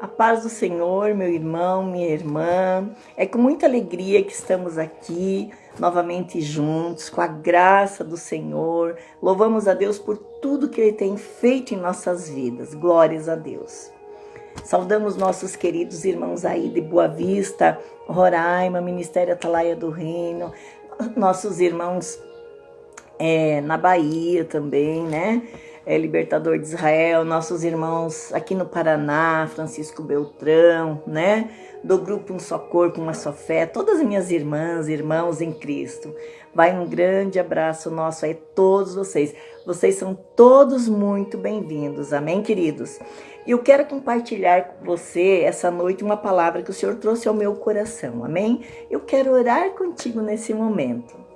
A paz do Senhor, meu irmão, minha irmã. É com muita alegria que estamos aqui novamente juntos, com a graça do Senhor. Louvamos a Deus por tudo que Ele tem feito em nossas vidas. Glórias a Deus. Saudamos nossos queridos irmãos aí de Boa Vista, Roraima, Ministério Atalaia do Reino, nossos irmãos na Bahia também, né? Libertador de Israel, nossos irmãos aqui no Paraná, Francisco Beltrão, né? Do grupo Um Só Corpo, Uma Só Fé, todas as minhas irmãs, irmãos em Cristo. Vai um grande abraço nosso aí a todos vocês. Vocês são todos muito bem-vindos, amém, queridos? E eu quero compartilhar com você essa noite uma palavra que o Senhor trouxe ao meu coração, amém? Eu quero orar contigo nesse momento.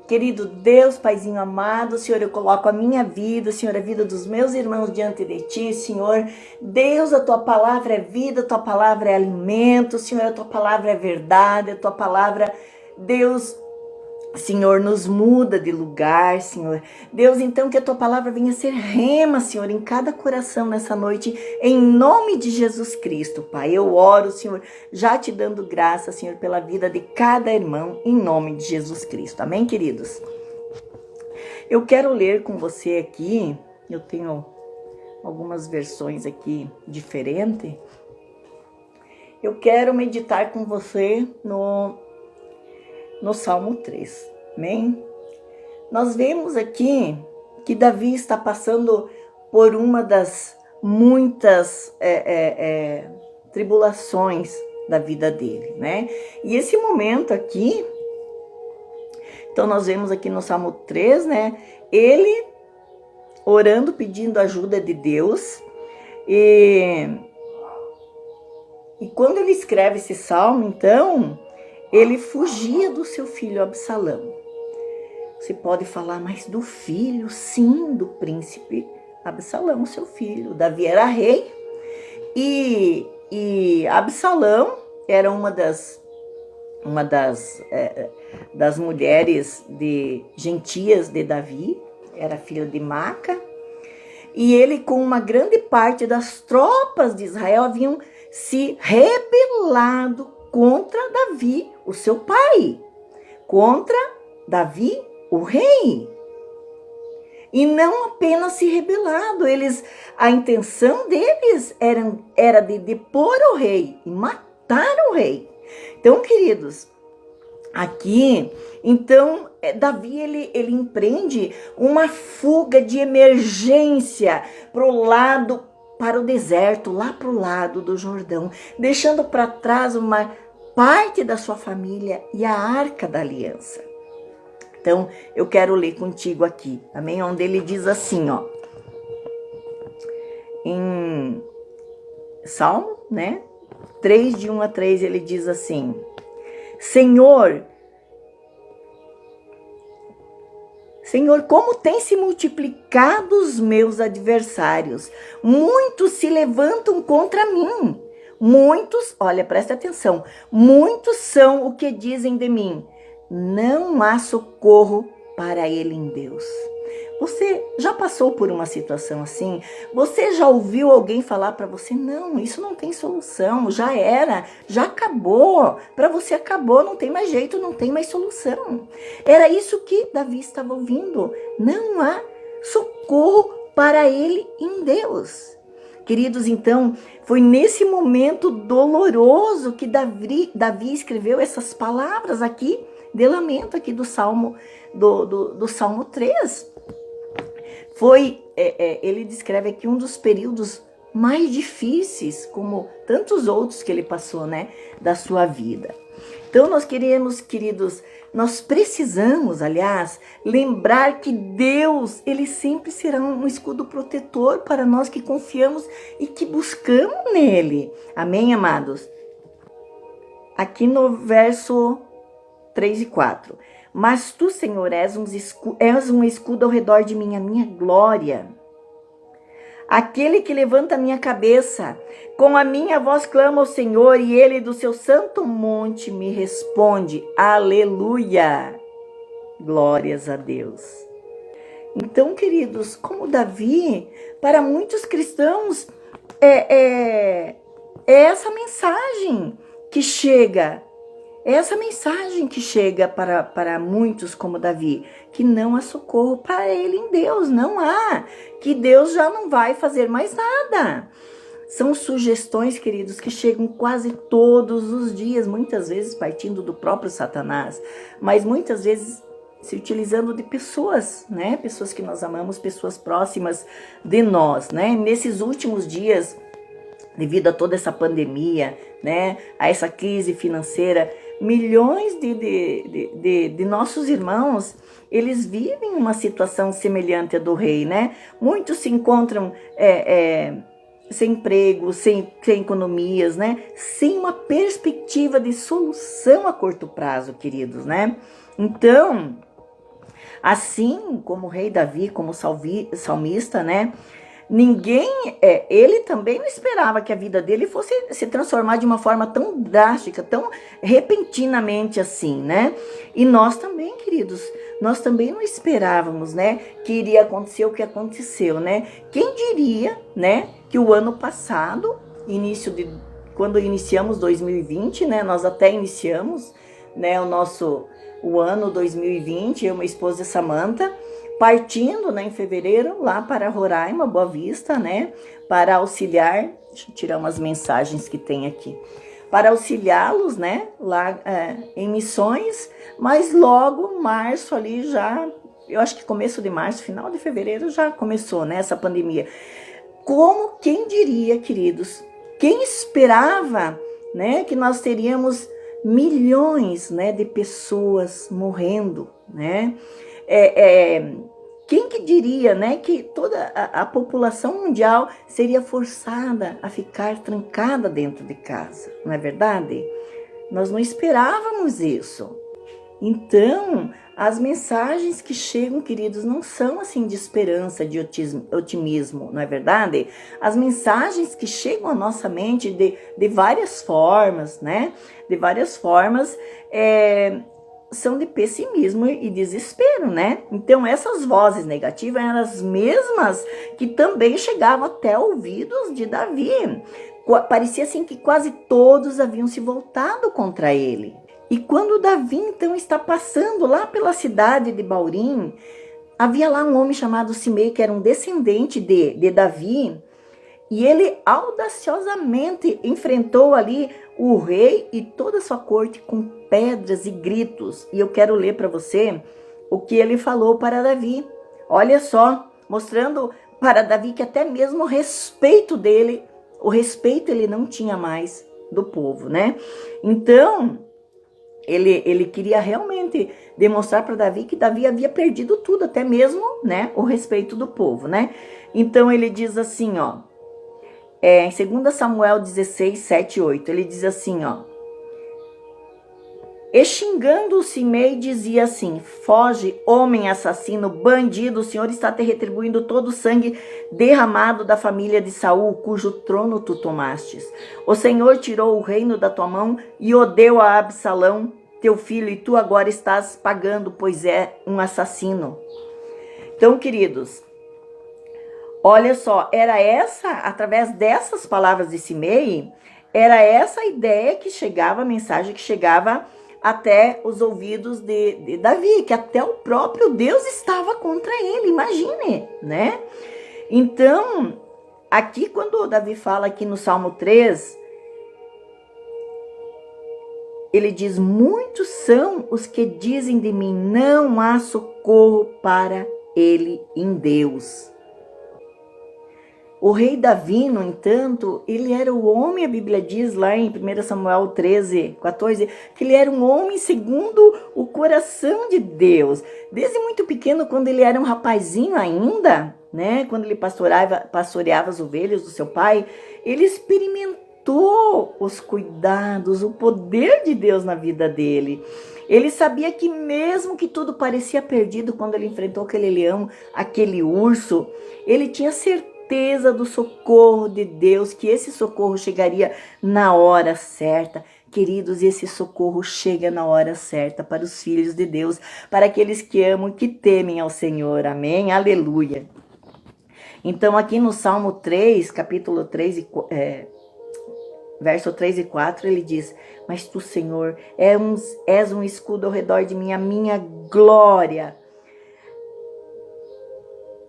Querido Deus, Paizinho amado, Senhor, eu coloco a minha vida, Senhor, a vida dos meus irmãos diante de Ti, Senhor. Deus, a Tua palavra é vida, a Tua palavra é alimento, Senhor, a Tua palavra é verdade, a Tua palavra, Deus, Senhor, nos muda de lugar, Senhor. Deus, então, que a Tua palavra venha ser rema, Senhor, em cada coração nessa noite, em nome de Jesus Cristo, Pai. Eu oro, Senhor, já te dando graça, Senhor, pela vida de cada irmão, em nome de Jesus Cristo. Amém, queridos? Eu quero ler com você aqui, eu tenho algumas versões aqui diferentes. Eu quero meditar com você no Salmo 3, amém? Nós vemos aqui que Davi está passando por uma das muitas tribulações da vida dele, né? E esse momento aqui, então nós vemos aqui no Salmo 3, né? Ele orando, pedindo ajuda de Deus, e quando ele escreve esse salmo, então, ele fugia do seu filho Absalão. Você pode falar, mas do filho? Sim, do príncipe Absalão, seu filho. Davi era rei e Absalão era uma das mulheres gentias de Davi, era filho de Maca. E ele, com uma grande parte das tropas de Israel, haviam se rebelado contra Davi, o seu pai, contra Davi, o rei. E não apenas se rebelado, a intenção deles era de depor o rei e matar o rei. Então, queridos, aqui, então, Davi, ele empreende uma fuga de emergência para o deserto, lá para o lado do Jordão, deixando para trás uma parte da sua família e a Arca da Aliança. Então, eu quero ler contigo aqui, amém? Onde ele diz assim, ó, em Salmo, né? 3, de 1 a 3, ele diz assim: Senhor, como têm se multiplicado os meus adversários, muitos se levantam contra mim. Muitos, olha, presta atenção, muitos são o que dizem de mim, não há socorro para ele em Deus. Você já passou por uma situação assim? Você já ouviu alguém falar para você, não, isso não tem solução, já era, já acabou, para você acabou, não tem mais jeito, não tem mais solução. Era isso que Davi estava ouvindo, não há socorro para ele em Deus. Queridos, então, foi nesse momento doloroso que Davi escreveu essas palavras aqui, de lamento aqui do Salmo, do Salmo 3. Ele descreve aqui um dos períodos mais difíceis, como tantos outros que ele passou, né, da sua vida. Então, nós precisamos, aliás, lembrar que Deus, ele sempre será um escudo protetor para nós que confiamos e que buscamos nele. Amém, amados? Aqui no verso 3 e 4. Mas tu, Senhor, és um escudo ao redor de mim, a minha glória. Aquele que levanta a minha cabeça, com a minha voz clama ao Senhor, e ele do seu santo monte me responde. Aleluia! Glórias a Deus. Então, queridos, como Davi, para muitos cristãos, É essa mensagem que chega. É essa mensagem que chega para muitos como Davi, que não há socorro para ele em Deus, não há, que Deus já não vai fazer mais nada. São sugestões, queridos, que chegam quase todos os dias, muitas vezes partindo do próprio Satanás, mas muitas vezes se utilizando de pessoas, né? Pessoas que nós amamos, pessoas próximas de nós, né? Nesses últimos dias, devido a toda essa pandemia, né? A essa crise financeira, milhões de nossos irmãos, eles vivem uma situação semelhante à do rei, né? Muitos se encontram sem emprego, sem economias, né? Sem uma perspectiva de solução a curto prazo, queridos, né? Então, assim como o rei Davi, como salmista, né? Ele também não esperava que a vida dele fosse se transformar de uma forma tão drástica, tão repentinamente assim, né? E nós também, queridos, nós também não esperávamos, né, que iria acontecer o que aconteceu, né? Quem diria, né, que o ano passado, quando iniciamos 2020, né, nós até iniciamos, né, o ano 2020, eu, minha esposa Samantha, partindo, né, em fevereiro, lá para Roraima, Boa Vista, né, para auxiliar, deixa eu tirar umas mensagens que tem aqui, para auxiliá-los, né, lá em missões, mas logo, março ali já, eu acho que começo de março, final de fevereiro já começou, né, essa pandemia. Como quem diria, queridos, quem esperava, né, que nós teríamos milhões, né, de pessoas morrendo, né, quem que diria, né, que toda a população mundial seria forçada a ficar trancada dentro de casa, não é verdade? Nós não esperávamos isso. Então, as mensagens que chegam, queridos, não são assim de esperança, de otimismo, não é verdade? As mensagens que chegam à nossa mente de várias formas, né? De várias formas, são de pessimismo e desespero, né? Então, essas vozes negativas eram as mesmas que também chegavam até ouvidos de Davi. Parecia assim que quase todos haviam se voltado contra ele. E quando Davi, então, está passando lá pela cidade de Baurim, havia lá um homem chamado Simei, que era um descendente de Davi, e ele audaciosamente enfrentou ali o rei e toda a sua corte com pedras e gritos. E eu quero ler para você o que ele falou para Davi. Olha só, mostrando para Davi que até mesmo o respeito dele, o respeito ele não tinha mais do povo, né? Então, ele queria realmente demonstrar para Davi que Davi havia perdido tudo, até mesmo, né, o respeito do povo, né? Então ele diz assim, ó, em 2 Samuel 16, 7 e 8, ele diz assim, ó, e xingando o Simei dizia assim, foge, homem assassino, bandido, o Senhor está te retribuindo todo o sangue derramado da família de Saul, cujo trono tu tomastes. O Senhor tirou o reino da tua mão e o deu a Absalão, teu filho, e tu agora estás pagando, pois é um assassino. Então, queridos, olha só, através dessas palavras de Simei, era essa a ideia que chegava, a mensagem que chegava até os ouvidos de Davi, que até o próprio Deus estava contra ele, imagine, né? Então, aqui quando Davi fala aqui no Salmo 3, ele diz, muitos são os que dizem de mim, não há socorro para ele em Deus. O rei Davi, no entanto, ele era o homem, a Bíblia diz lá em 1 Samuel 13, 14, que ele era um homem segundo o coração de Deus. Desde muito pequeno, quando ele era um rapazinho ainda, né, quando ele pastoreava as ovelhas do seu pai, ele experimentou os cuidados, o poder de Deus na vida dele. Ele sabia que mesmo que tudo parecia perdido quando ele enfrentou aquele leão, aquele urso, ele tinha certeza do socorro de Deus, que esse socorro chegaria na hora certa. Queridos, esse socorro chega na hora certa para os filhos de Deus, para aqueles que amam e que temem ao Senhor. Amém? Aleluia. Então, aqui no Salmo 3, capítulo 3, verso 3 e 4, ele diz: mas tu, Senhor, és um escudo ao redor de mim, a minha glória.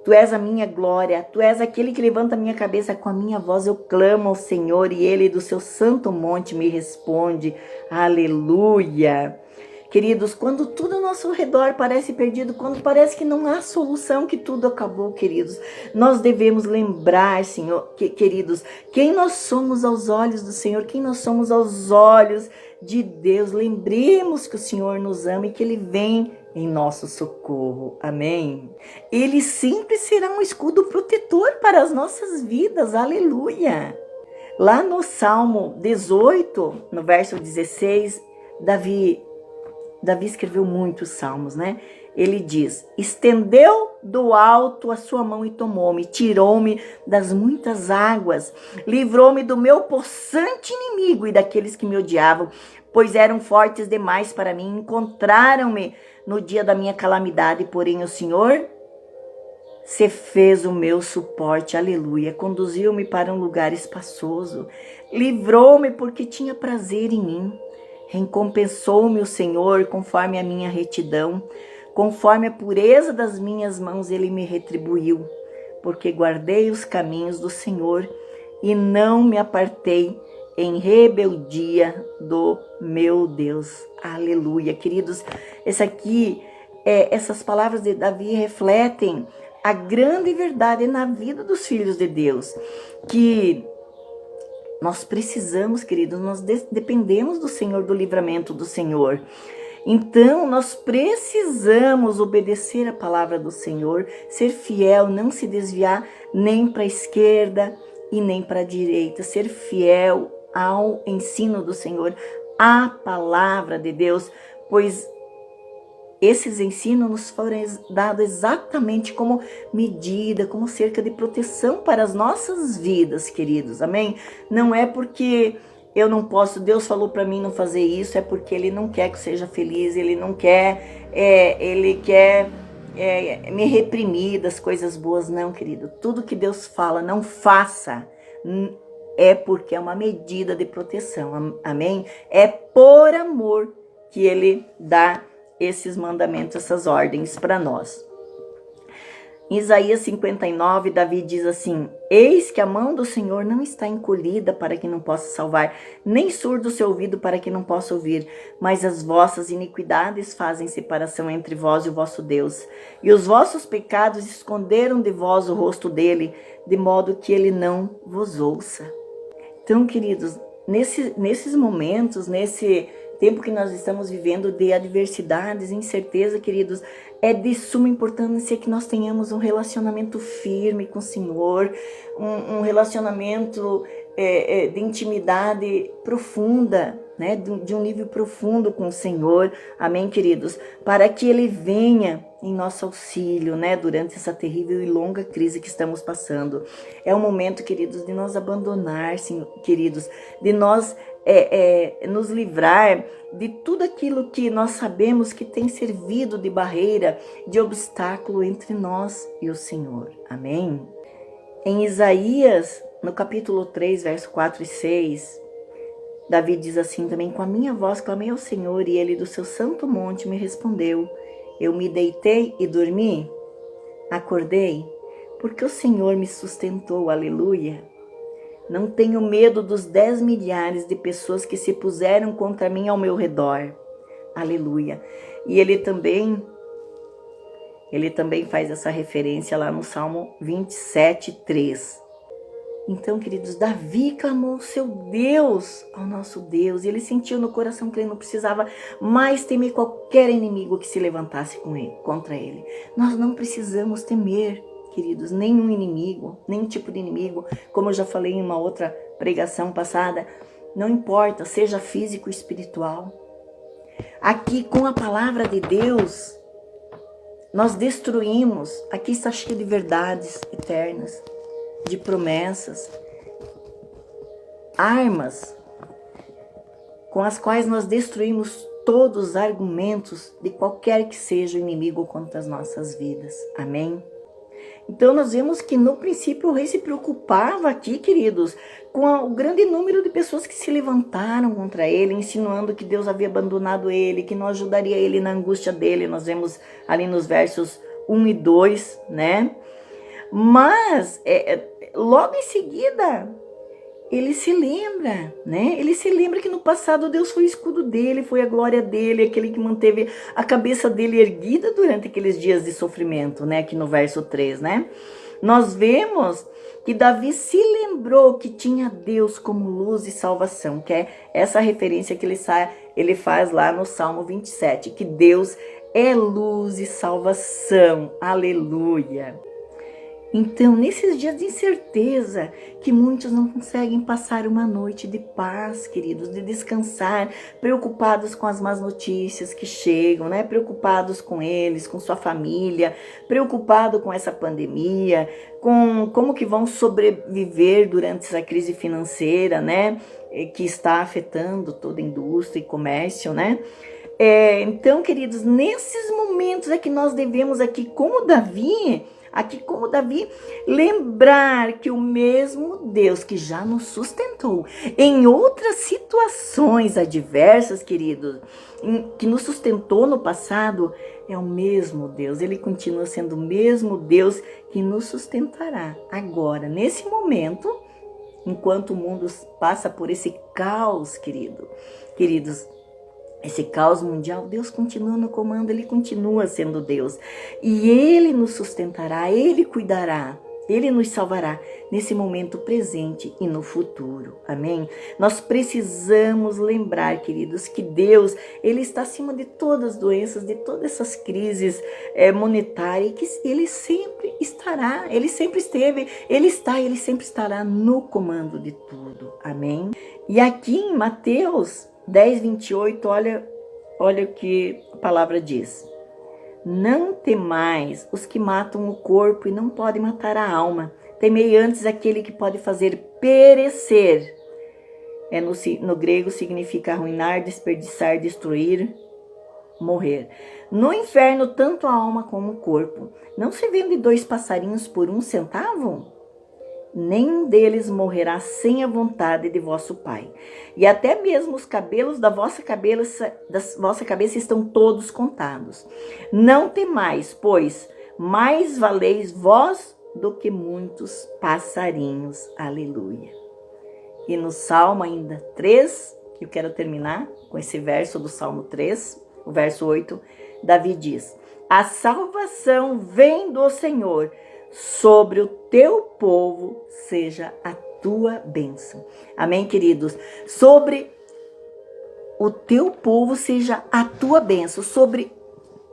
Tu és a minha glória, tu és aquele que levanta a minha cabeça. Com a minha voz eu clamo ao Senhor e ele do seu santo monte me responde. Aleluia. Queridos, quando tudo ao nosso redor parece perdido, quando parece que não há solução, que tudo acabou, queridos, nós devemos lembrar, Senhor, queridos, quem nós somos aos olhos do Senhor, quem nós somos aos olhos de Deus. Lembremos que o Senhor nos ama e que Ele vem em nosso socorro. Amém? Ele sempre será um escudo protetor para as nossas vidas. Aleluia! Lá no Salmo 18, no verso 16, Davi escreveu muitos salmos, né? Ele diz: estendeu do alto a sua mão e tomou-me, tirou-me das muitas águas, livrou-me do meu possante inimigo e daqueles que me odiavam, pois eram fortes demais para mim, encontraram-me no dia da minha calamidade, porém o Senhor se fez o meu suporte, aleluia, conduziu-me para um lugar espaçoso, livrou-me porque tinha prazer em mim, recompensou-me o Senhor conforme a minha retidão, conforme a pureza das minhas mãos ele me retribuiu, porque guardei os caminhos do Senhor e não me apartei em rebeldia do meu Deus. Aleluia, queridos. Essas palavras de Davi refletem a grande verdade na vida dos filhos de Deus, que nós precisamos, queridos, nós dependemos do Senhor, do livramento do Senhor. Então, nós precisamos obedecer a palavra do Senhor, ser fiel, não se desviar nem para a esquerda e nem para a direita, ser fiel ao ensino do Senhor, à palavra de Deus, pois esses ensinos nos foram dados exatamente como medida, como cerca de proteção para as nossas vidas, queridos, amém? Não é porque eu não posso, Deus falou para mim não fazer isso, é porque Ele não quer que eu seja feliz, Ele não quer, Ele quer me reprimir das coisas boas, não, querido. Tudo que Deus fala, não faça, é porque é uma medida de proteção, amém? É por amor que Ele dá esses mandamentos, essas ordens para nós. Em Isaías 59, Davi diz assim: eis que a mão do Senhor não está encolhida para que não possa salvar, nem surdo o seu ouvido para que não possa ouvir, mas as vossas iniquidades fazem separação entre vós e o vosso Deus, e os vossos pecados esconderam de vós o rosto dele, de modo que ele não vos ouça. Então, queridos, nesses momentos, nesse tempo que nós estamos vivendo de adversidades, incerteza, queridos, é de suma importância que nós tenhamos um relacionamento firme com o Senhor, um relacionamento de intimidade profunda, né? De um nível profundo com o Senhor, amém, queridos? Para que Ele venha em nosso auxílio, né? Durante essa terrível e longa crise que estamos passando. É o momento, queridos, de nós abandonar, queridos, de nós nos livrar de tudo aquilo que nós sabemos que tem servido de barreira, de obstáculo entre nós e o Senhor. Amém? Em Isaías, no capítulo 3, verso 4 e 6, Davi diz assim também: com a minha voz clamei ao Senhor e ele do seu santo monte me respondeu. Eu me deitei e dormi, acordei, porque o Senhor me sustentou. Aleluia. Não tenho medo dos 10 milhares de pessoas que se puseram contra mim ao meu redor. Aleluia. E ele também faz essa referência lá no Salmo 27, 3. Então, queridos, Davi clamou ao seu Deus, ao nosso Deus, e ele sentiu no coração que ele não precisava mais temer qualquer inimigo que se levantasse contra ele. Nós não precisamos temer, queridos, nenhum inimigo, nenhum tipo de inimigo, como eu já falei em uma outra pregação passada, não importa, seja físico ou espiritual. Aqui com a palavra de Deus, nós destruímos, aqui está cheio de verdades eternas, de promessas, armas com as quais nós destruímos todos os argumentos de qualquer que seja o inimigo contra as nossas vidas. Amém? Então nós vemos que no princípio o rei se preocupava aqui, queridos, com o grande número de pessoas que se levantaram contra ele, insinuando que Deus havia abandonado ele, que não ajudaria ele na angústia dele. Nós vemos ali nos versos 1 e 2, né? Mas logo em seguida ele se lembra, né? Ele se lembra que no passado Deus foi o escudo dele, foi a glória dele, aquele que manteve a cabeça dele erguida durante aqueles dias de sofrimento, né? Aqui no verso 3, né? Nós vemos que Davi se lembrou que tinha Deus como luz e salvação, que é essa referência que ele faz lá no Salmo 27, que Deus é luz e salvação, aleluia. Então, nesses dias de incerteza, que muitos não conseguem passar uma noite de paz, queridos, de descansar, preocupados com as más notícias que chegam, né? Preocupados com eles, com sua família, preocupado com essa pandemia, com como que vão sobreviver durante essa crise financeira, né? Que está afetando toda a indústria e comércio, né? Então, queridos, nesses momentos é que nós devemos aqui, como Davi, lembrar que o mesmo Deus que já nos sustentou em outras situações adversas, queridos, que nos sustentou no passado, é o mesmo Deus. Ele continua sendo o mesmo Deus que nos sustentará agora, nesse momento, enquanto o mundo passa por esse caos, queridos, esse caos mundial, Deus continua no comando, Ele continua sendo Deus. E Ele nos sustentará, Ele cuidará, Ele nos salvará nesse momento presente e no futuro. Amém? Nós precisamos lembrar, queridos, que Deus, Ele está acima de todas as doenças, de todas essas crises monetárias, que Ele sempre estará, Ele sempre esteve, Ele está, Ele sempre estará no comando de tudo. Amém? E aqui em Mateus 10, 28, olha o que a palavra diz. Não temais os que matam o corpo e não podem matar a alma. Temei antes aquele que pode fazer perecer. No grego significa arruinar, desperdiçar, destruir, morrer. No inferno, tanto a alma como o corpo. Não se vende 2 passarinhos por 1 centavo? Nem deles morrerá sem a vontade de vosso Pai. E até mesmo os cabelos da vossa cabeça estão todos contados. Não temais, pois mais valeis vós do que muitos passarinhos. Aleluia. E no Salmo ainda 3, que eu quero terminar com esse verso do Salmo 3, o verso 8, Davi diz: a salvação vem do Senhor, sobre o teu povo seja a tua bênção. Amém, queridos? Sobre o teu povo seja a tua bênção, sobre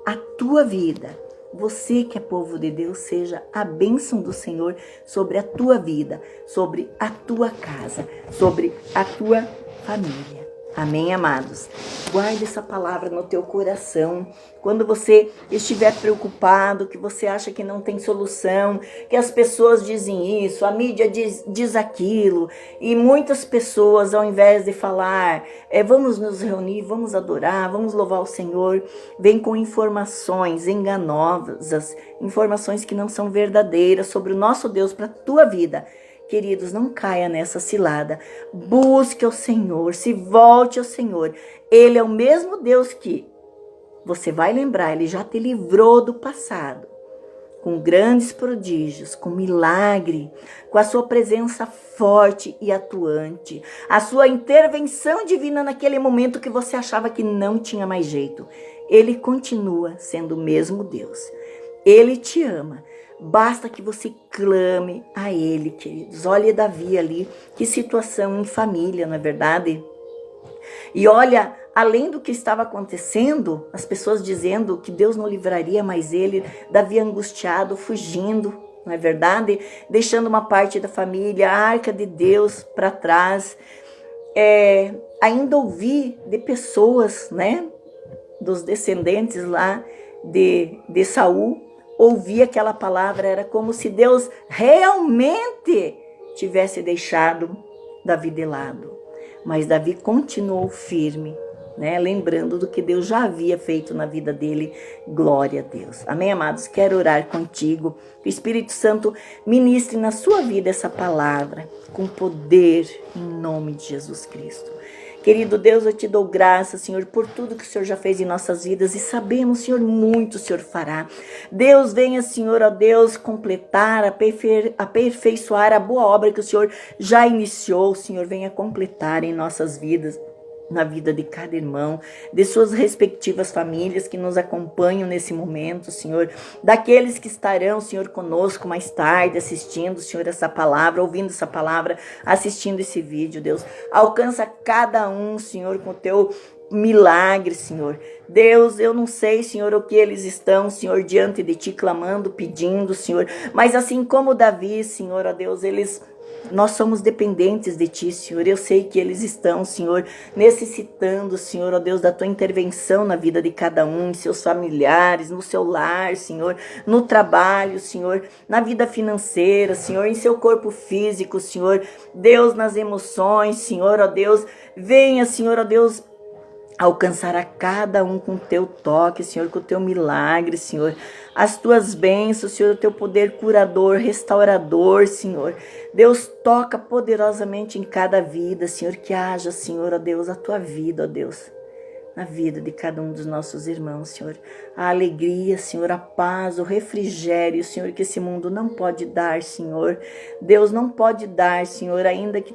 a tua vida. Você que é povo de Deus, seja a bênção do Senhor sobre a tua vida, sobre a tua casa, sobre a tua família. Amém, amados? Guarde essa palavra no teu coração. Quando você estiver preocupado, que você acha que não tem solução, que as pessoas dizem isso, a mídia diz aquilo, e muitas pessoas, ao invés de falar, vamos nos reunir, vamos adorar, vamos louvar o Senhor, vêm com informações enganosas, informações que não são verdadeiras sobre o nosso Deus para a tua vida. Queridos, não caia nessa cilada. Busque ao Senhor, se volte ao Senhor. Ele é o mesmo Deus que você vai lembrar, Ele já te livrou do passado, com grandes prodígios, com milagre, com a sua presença forte e atuante, a sua intervenção divina naquele momento que você achava que não tinha mais jeito. Ele continua sendo o mesmo Deus. Ele te ama. Basta que você clame a Ele, queridos. Olha Davi ali, que situação em família, não é verdade? E olha, além do que estava acontecendo, as pessoas dizendo que Deus não livraria mais ele, Davi angustiado, fugindo, não é verdade? Deixando uma parte da família, a arca de Deus para trás. Ainda ouvi de pessoas, né, dos descendentes lá de Saul, ouvir aquela palavra, era como se Deus realmente tivesse deixado Davi de lado. Mas Davi continuou firme, né? Lembrando do que Deus já havia feito na vida dele. Glória a Deus. Amém, amados? Quero orar contigo. Que o Espírito Santo ministre na sua vida essa palavra com poder em nome de Jesus Cristo. Querido Deus, eu te dou graça, Senhor, por tudo que o Senhor já fez em nossas vidas e sabemos, Senhor, muito o Senhor fará. Deus, venha, Senhor, ó Deus, completar, aperfeiçoar a boa obra que o Senhor já iniciou, Senhor, venha completar em nossas vidas, na vida de cada irmão, de suas respectivas famílias que nos acompanham nesse momento, Senhor, daqueles que estarão, Senhor, conosco mais tarde, assistindo, Senhor, essa palavra, ouvindo essa palavra, assistindo esse vídeo, Deus. Alcança cada um, Senhor, com o teu milagre, Senhor. Deus, eu não sei, Senhor, o que eles estão, Senhor, diante de ti, clamando, pedindo, Senhor, mas assim como Davi, Senhor, ó Deus, nós somos dependentes de ti, Senhor. Eu sei que eles estão, Senhor, necessitando, Senhor, ó Deus, da tua intervenção na vida de cada um, em seus familiares, no seu lar, Senhor, no trabalho, Senhor, na vida financeira, Senhor, em seu corpo físico, Senhor. Deus, nas emoções, Senhor, ó Deus, venha, Senhor, ó Deus, alcançar a cada um com o teu toque, Senhor, com o teu milagre, Senhor, as tuas bênçãos, Senhor, o teu poder curador, restaurador, Senhor. Deus, toca poderosamente em cada vida, Senhor, que haja, Senhor, ó Deus, a tua vida, ó Deus, na vida de cada um dos nossos irmãos, Senhor. A alegria, Senhor, a paz, o refrigério, Senhor, que esse mundo não pode dar, Senhor. Deus não pode dar, Senhor, ainda que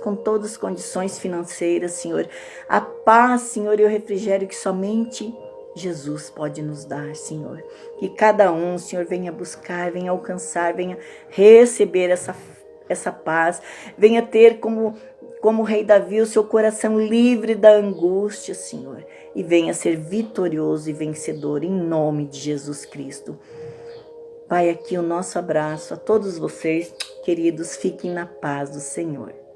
com todas as condições financeiras, Senhor. A paz, Senhor, e o refrigério que somente Jesus pode nos dar, Senhor. Que cada um, Senhor, venha buscar, venha alcançar, venha receber essa paz, venha ter como o rei Davi, o seu coração livre da angústia, Senhor, e venha ser vitorioso e vencedor em nome de Jesus Cristo. Vai aqui o nosso abraço a todos vocês, queridos, fiquem na paz do Senhor.